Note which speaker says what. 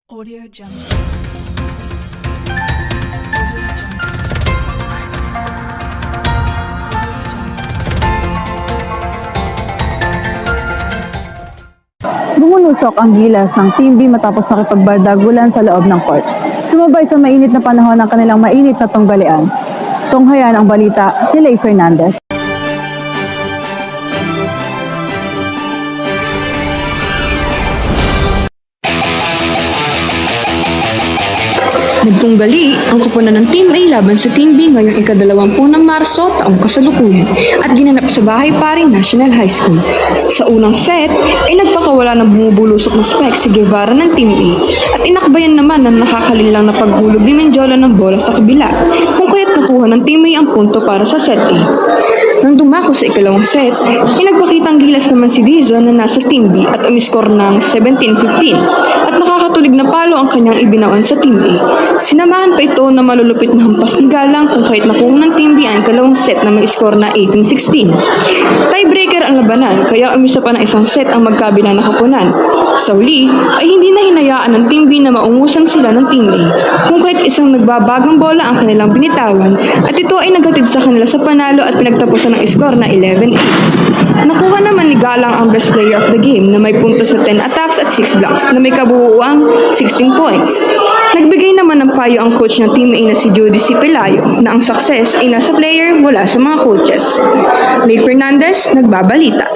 Speaker 1: Audio Jungle.
Speaker 2: Bumulusok ang gilas ng Team B matapos makipagbardagulan sa loob ng court. Sumabay sa mainit na panahon ng kanilang mainit na tunggalian. Tunghayan ang balita ni Lay Fernandez.
Speaker 3: Nagtunggali ang koponan ng Team A laban sa Team B ngayong ika-20 ng Marso taong kasalukuyan at ginanap sa Bahay Paring National High School. Sa unang set ay nagpakawala ng bumubulusok na spek si Guevara ng Team A at inakbayan naman ng nakakalilang na paghulog ni Mendiola ng bola sa kabila kung kaya't nakuha ng Team A ang punto para sa set A. Nang dumako sa ikalawang set, ay nagpakitang gilas naman si Dizon na nasa Team B at umiskor ng 17-15 at nakakatulig na palo ang kanyang ibinaon sa Team A. Sinamahan pa ito na malulupit na hampas ni Galang kung kahit nakuha ng Team B ang ikalawang set na may score na 18-16. Tiebreaker ang labanan kaya umisa pa ng isang set ang magkabila na koponan. Sa uli ay hindi na hinayaan ng Team B na maungusan sila ng Team A kung kahit isang nagbabagang bola ang kanilang binitawan at ito ay naghatid sa kanila sa panalo at pinagtapusan ng score na 11-8. Nakuha naman ni Galang ang best player of the game na may puntos na 10 attacks at 6 blocks na may kabuuang 16 points. Nagbigay naman ng payo ang coach ng Team A na si Judy C. Pelayo na ang success ay nasa player mula sa mga coaches. Lay Fernandez, nagbabalita.